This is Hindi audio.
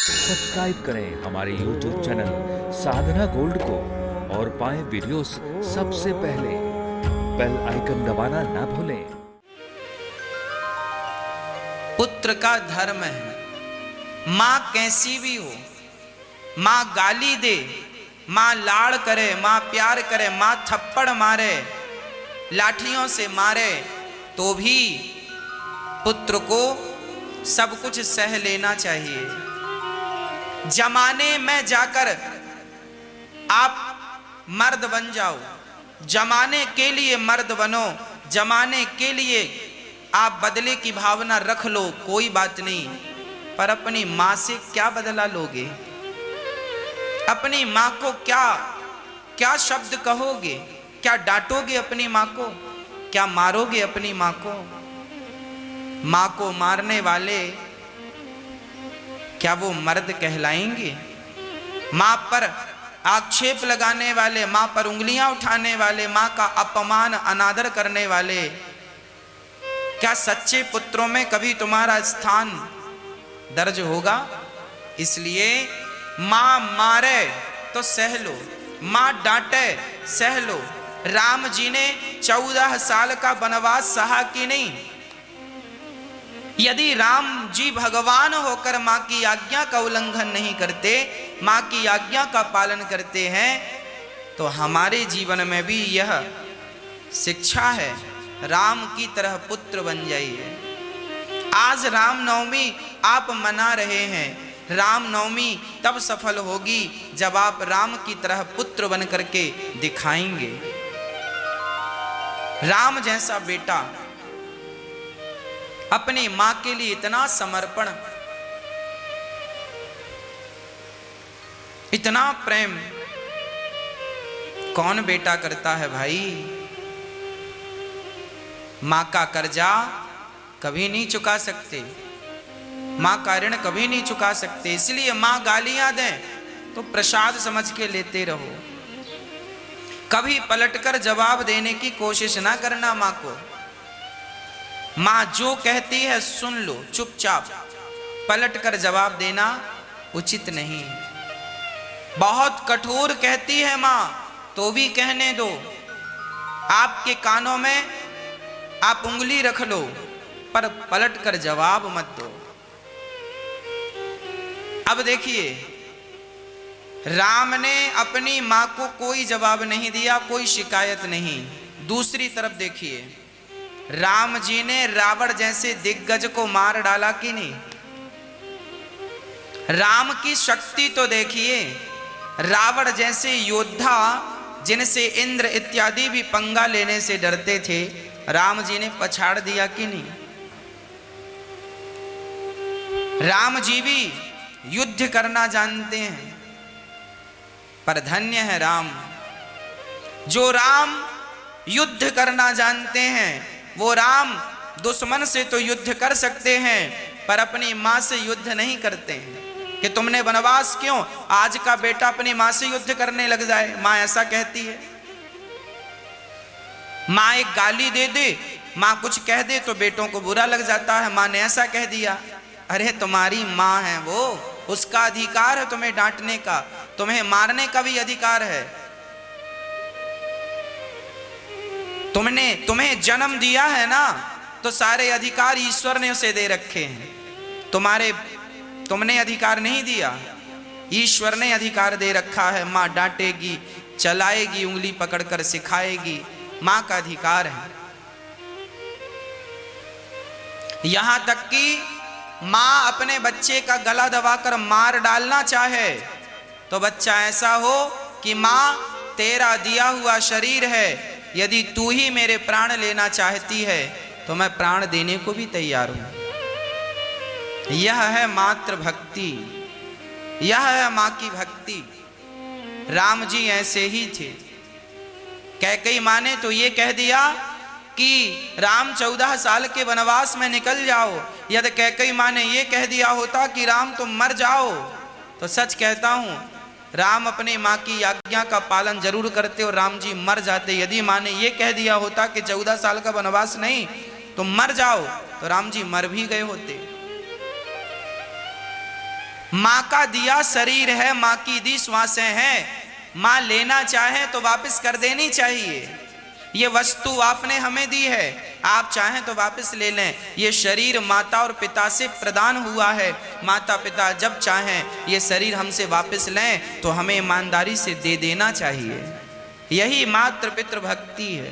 सब्सक्राइब करें हमारे YouTube चैनल साधना गोल्ड को और पाएं वीडियोस सबसे पहले। बेल आइकन दबाना ना भूलें। पुत्र का धर्म है, माँ कैसी भी हो, माँ गाली दे, माँ लाड़ करे, माँ प्यार करे, माँ थप्पड़ मारे, लाठियों से मारे, तो भी पुत्र को सब कुछ सह लेना चाहिए। जमाने में जाकर आप मर्द बन जाओ, जमाने के लिए मर्द बनो, जमाने के लिए आप बदले की भावना रख लो, कोई बात नहीं, पर अपनी मां से क्या बदला लोगे? अपनी मां को क्या क्या शब्द कहोगे? क्या डांटोगे अपनी मां को? क्या मारोगे अपनी मां को? मां को मारने वाले क्या वो मर्द कहलाएंगे? मां पर आक्षेप लगाने वाले, मां पर उंगलियां उठाने वाले, मां का अपमान अनादर करने वाले, क्या सच्चे पुत्रों में कभी तुम्हारा स्थान दर्ज होगा? इसलिए मां मारे तो सह लो, मां डांटे सह लो। राम जी ने 14 साल का वनवास सहा कि नहीं? यदि राम जी भगवान होकर मां की आज्ञा का उल्लंघन नहीं करते, मां की आज्ञा का पालन करते हैं, तो हमारे जीवन में भी यह शिक्षा है, राम की तरह पुत्र बन जाइए। आज रामनवमी आप मना रहे हैं, रामनवमी तब सफल होगी जब आप राम की तरह पुत्र बन करके दिखाएंगे। राम जैसा बेटा अपनी मां के लिए इतना समर्पण, इतना प्रेम कौन बेटा करता है भाई? मां का कर्जा कभी नहीं चुका सकते, मां का ऋण कभी नहीं चुका सकते। इसलिए मां गालियां दें तो प्रसाद समझ के लेते रहो, कभी पलटकर जवाब देने की कोशिश ना करना मां को। मां जो कहती है सुन लो चुपचाप, पलटकर जवाब देना उचित नहीं। बहुत कठोर कहती है मां तो भी कहने दो, आपके कानों में आप उंगली रख लो, पर पलटकर जवाब मत दो। अब देखिए, राम ने अपनी मां को कोई जवाब नहीं दिया, कोई शिकायत नहीं। दूसरी तरफ देखिए, राम जी ने रावण जैसे दिग्गज को मार डाला कि नहीं? राम की शक्ति तो देखिए, रावण जैसे योद्धा जिनसे इंद्र इत्यादि भी पंगा लेने से डरते थे, राम जी ने पछाड़ दिया कि नहीं? राम जी भी युद्ध करना जानते हैं, पर धन्य है राम, जो राम युद्ध करना जानते हैं। वो राम दुश्मन से तो युद्ध कर सकते हैं, पर अपनी मां से युद्ध नहीं करते हैं कि तुमने वनवास क्यों, आज का बेटा अपनी मां से युद्ध करने लग जाए। मां ऐसा कहती है, मां एक गाली दे दे, मां कुछ कह दे तो बेटों को बुरा लग जाता है, मां ने ऐसा कह दिया। अरे तुम्हारी मां है वो, उसका अधिकार है तुम्हें डांटने का, तुम्हें मारने का भी अधिकार है। तुम्हें जन्म दिया है ना, तो सारे अधिकार ईश्वर ने उसे दे रखे हैं। तुमने अधिकार नहीं दिया, ईश्वर ने अधिकार दे रखा है। मां डांटेगी, चलाएगी, उंगली पकड़कर सिखाएगी, मां का अधिकार है। यहां तक कि मां अपने बच्चे का गला दबाकर मार डालना चाहे तो बच्चा ऐसा हो कि मां तेरा दिया हुआ शरीर है, यदि तू ही मेरे प्राण लेना चाहती है तो मैं प्राण देने को भी तैयार हूं। यह है मातृ भक्ति, यह है मां की भक्ति। राम जी ऐसे ही थे। कैकेयी मां ने तो ये कह दिया कि राम 14 साल के वनवास में निकल जाओ। यदि कैकेयी मां ने ये कह दिया होता कि राम तुम मर जाओ, तो सच कहता हूं राम अपनी मां की आज्ञा का पालन जरूर करते और राम जी मर जाते। यदि मां ने ये कह दिया होता कि 14 साल का वनवास नहीं, तुम मर जाओ, तो राम जी मर भी गए होते। माँ का दिया शरीर है, माँ की दी श्वासें हैं, माँ लेना चाहे तो वापस कर देनी चाहिए। ये वस्तु आपने हमें दी है, आप चाहें तो वापस ले लें। ये शरीर माता और पिता से प्रदान हुआ है, माता पिता जब चाहें ये शरीर हमसे वापस लें तो हमें ईमानदारी से दे देना चाहिए। यही मातृ पितृ भक्ति है।